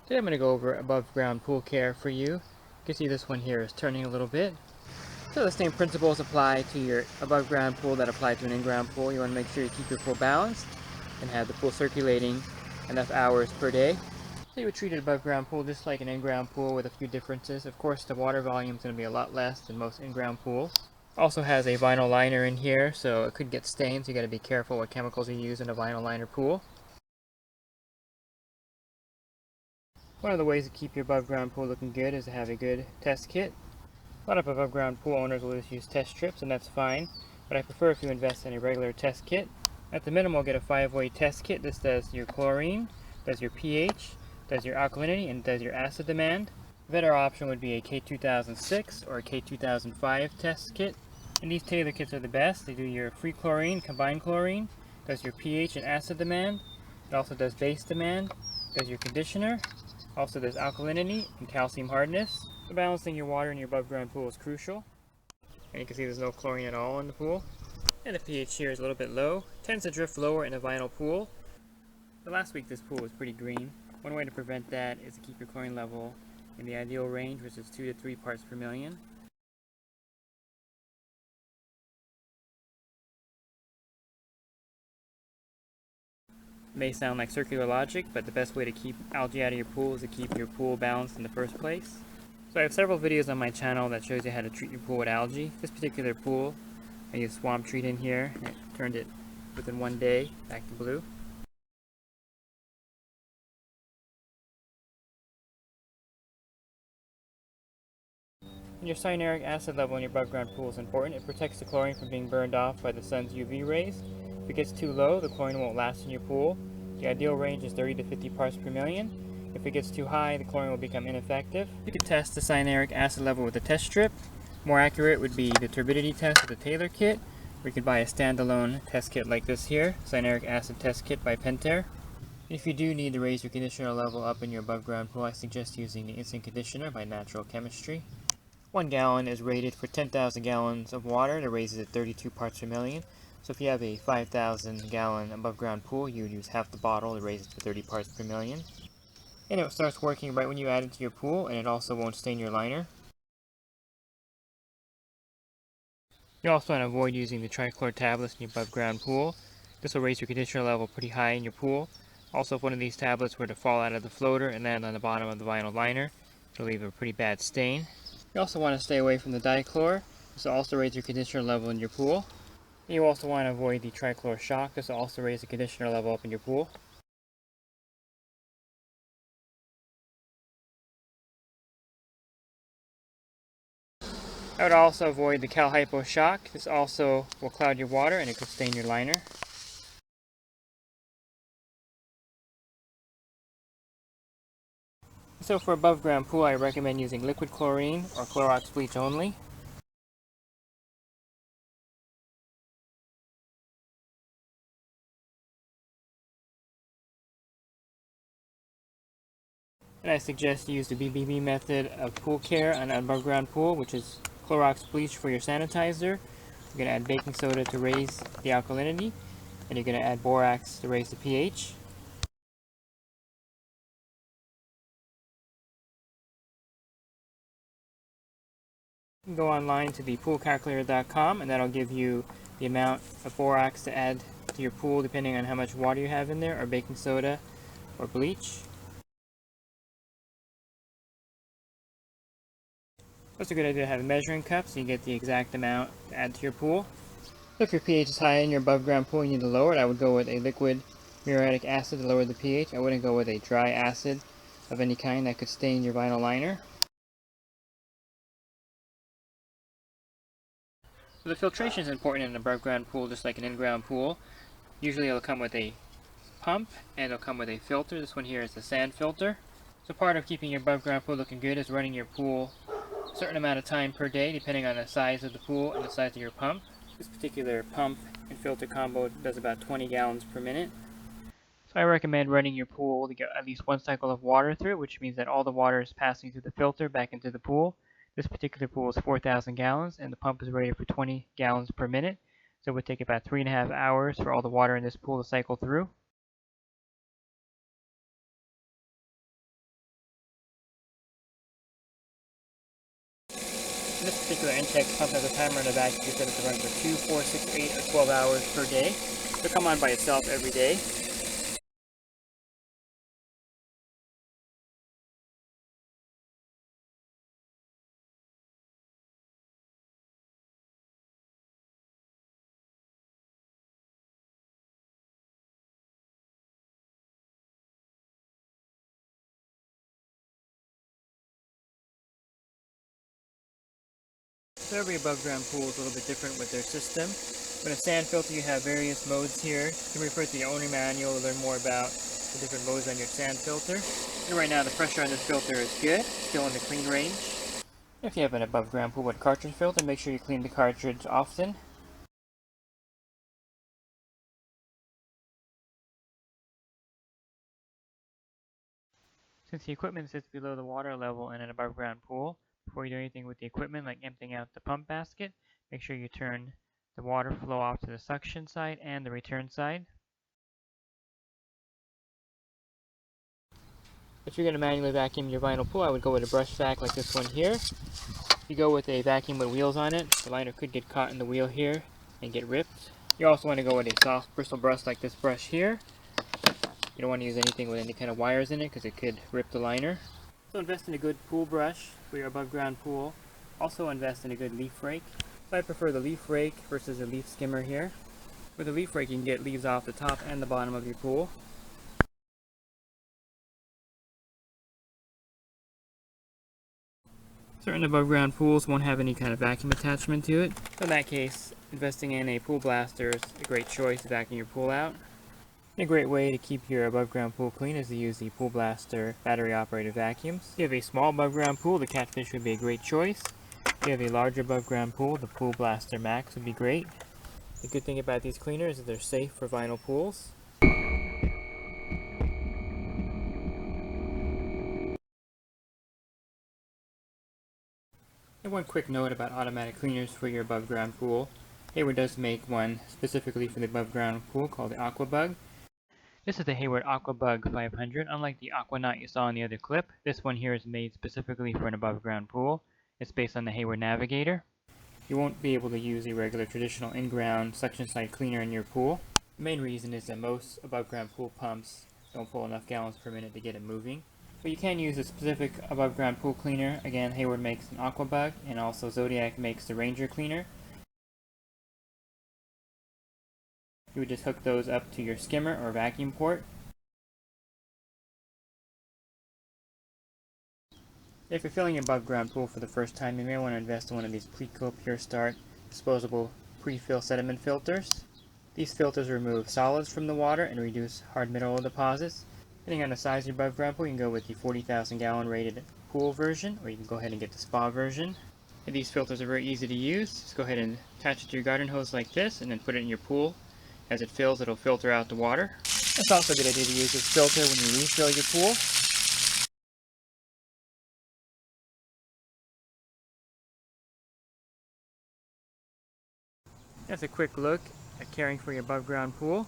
Today I'm going to go over above ground pool care for you. You can see this one here is turning a little bit. So the same principles apply to your above ground pool that apply to an in-ground pool. You want to make sure you keep your pool balanced and have the pool circulating enough hours per day. So you would treat an above ground pool just like an in-ground pool with a few differences. Of course, the water volume is going to be a lot less than most in-ground pools. Also has a vinyl liner in here, so it could get stained, so you got to be careful what chemicals you use in a vinyl liner pool. One of the ways to keep your above ground pool looking good is to have a good test kit. A lot of above ground pool owners will just use test strips, and that's fine, but I prefer if you invest in a regular test kit. At the minimum, get a 5-way test kit. This does your chlorine, does your pH, does your alkalinity, and does your acid demand. A better option would be a K2006 or a K2005 test kit. And these Taylor kits are the best. They do your free chlorine, combined chlorine, does your pH and acid demand. It also does base demand, does your conditioner, also does alkalinity and calcium hardness. So balancing your water in your above ground pool is crucial. And you can see there's no chlorine at all in the pool. And the pH here is a little bit low. Tends to drift lower in a vinyl pool. So last week this pool was pretty green. One way to prevent that is to keep your chlorine level in the ideal range, which is 2 to 3 parts per million. It may sound like circular logic, but the best way to keep algae out of your pool is to keep your pool balanced in the first place. So I have several videos on my channel that shows you how to treat your pool with algae. This particular pool, I used swamp treat in here. It turned it within 1 day back to blue. And your cyanuric acid level in your above ground pool is important. It protects the chlorine from being burned off by the sun's UV rays. If it gets too low, the chlorine won't last in your pool. The ideal range is 30 to 50 parts per million. If it gets too high, the chlorine will become ineffective. You can test the cyanuric acid level with a test strip. More accurate would be the turbidity test with the Taylor kit, or you could buy a standalone test kit like this here, cyanuric acid test kit by Pentair. If you do need to raise your conditioner level up in your above ground pool, I suggest using the instant conditioner by Natural Chemistry. 1 gallon is rated for 10,000 gallons of water. That raises it 32 parts per million. So if you have a 5,000 gallon above ground pool, you would use half the bottle to raise it to 30 parts per million. And it starts working right when you add it to your pool, and it also won't stain your liner. You also want to avoid using the trichlor tablets in your above ground pool. This will raise your conditioner level pretty high in your pool. Also, if one of these tablets were to fall out of the floater and land on the bottom of the vinyl liner, it'll leave a pretty bad stain. You also want to stay away from the dichlor. This will also raise your conditioner level in your pool. You also want to avoid the trichlor shock. This will also raise the conditioner level up in your pool. I would also avoid the cal hypo shock. This also will cloud your water and it could stain your liner. So for above ground pool, I recommend using liquid chlorine or Clorox bleach only. And I suggest you use the BBB method of pool care on an above ground pool, which is Clorox bleach for your sanitizer. You're going to add baking soda to raise the alkalinity, and you're going to add borax to raise the pH. You can go online to thepoolcalculator.com, and that'll give you the amount of borax to add to your pool depending on how much water you have in there, or baking soda or bleach. It's a good idea to have a measuring cup so you get the exact amount to add to your pool. If your pH is high in your above ground pool and you need to lower it, I would go with a liquid muriatic acid to lower the pH. I wouldn't go with a dry acid of any kind that could stain your vinyl liner. So the filtration is important in an above ground pool just like an in-ground pool. Usually it'll come with a pump and it'll come with a filter. This one here is the sand filter. So part of keeping your above ground pool looking good is running your pool a certain amount of time per day depending on the size of the pool and the size of your pump. This particular pump and filter combo does about 20 gallons per minute. So I recommend running your pool to get at least 1 cycle of water through it, which means that all the water is passing through the filter back into the pool. This particular pool is 4,000 gallons and the pump is rated for 20 gallons per minute. So it would take about 3.5 hours for all the water in this pool to cycle through. In this particular intake pump has a timer on the back. You can set it to run for 2, 4, 6, 8, or 12 hours per day. It'll come on by itself every day. So every above ground pool is a little bit different with their system. With a sand filter you have various modes here. You can refer to the owner manual to learn more about the different modes on your sand filter. And right now the pressure on this filter is good, still in the clean range. If you have an above ground pool with cartridge filter, make sure you clean the cartridge often. Since the equipment sits below the water level in an above ground pool, before you do anything with the equipment like emptying out the pump basket, make sure you turn the water flow off to the suction side and the return side. If you're going to manually vacuum your vinyl pool, I would go with a brush vac like this one here. If you go with a vacuum with wheels on it, the liner could get caught in the wheel here and get ripped. You also want to go with a soft bristle brush like this brush here. You don't want to use anything with any kind of wires in it because it could rip the liner. So invest in a good pool brush for your above ground pool. Also invest in a good leaf rake. So I prefer the leaf rake versus a leaf skimmer here. With a leaf rake you can get leaves off the top and the bottom of your pool. Certain above ground pools won't have any kind of vacuum attachment to it. So in that case, investing in a pool blaster is a great choice to vacuum your pool out. A great way to keep your above ground pool clean is to use the Pool Blaster battery operated vacuums. If you have a small above ground pool, the Catfish would be a great choice. If you have a larger above ground pool, the Pool Blaster Max would be great. The good thing about these cleaners is that they're safe for vinyl pools. And one quick note about automatic cleaners for your above ground pool. Hayward does make one specifically for the above ground pool called the AquaBug. This is the Hayward AquaBug 500. Unlike the Aquanaut you saw in the other clip, this one here is made specifically for an above ground pool. It's based on the Hayward Navigator. You won't be able to use a regular traditional in-ground suction side cleaner in your pool. The main reason is that most above ground pool pumps don't pull enough gallons per minute to get it moving. But you can use a specific above ground pool cleaner. Again, Hayward makes an AquaBug and also Zodiac makes the Ranger cleaner. You would just hook those up to your skimmer or vacuum port. If you're filling your above ground pool for the first time, you may want to invest in one of these Pleco Pure Start disposable pre-fill sediment filters. These filters remove solids from the water and reduce hard mineral deposits. Depending on the size of your above ground pool, you can go with the 40,000 gallon rated pool version, or you can go ahead and get the spa version. And these filters are very easy to use. Just go ahead and attach it to your garden hose like this and then put it in your pool. As it fills, it'll filter out the water. It's also a good idea to use this filter when you refill your pool. That's a quick look at caring for your above ground pool.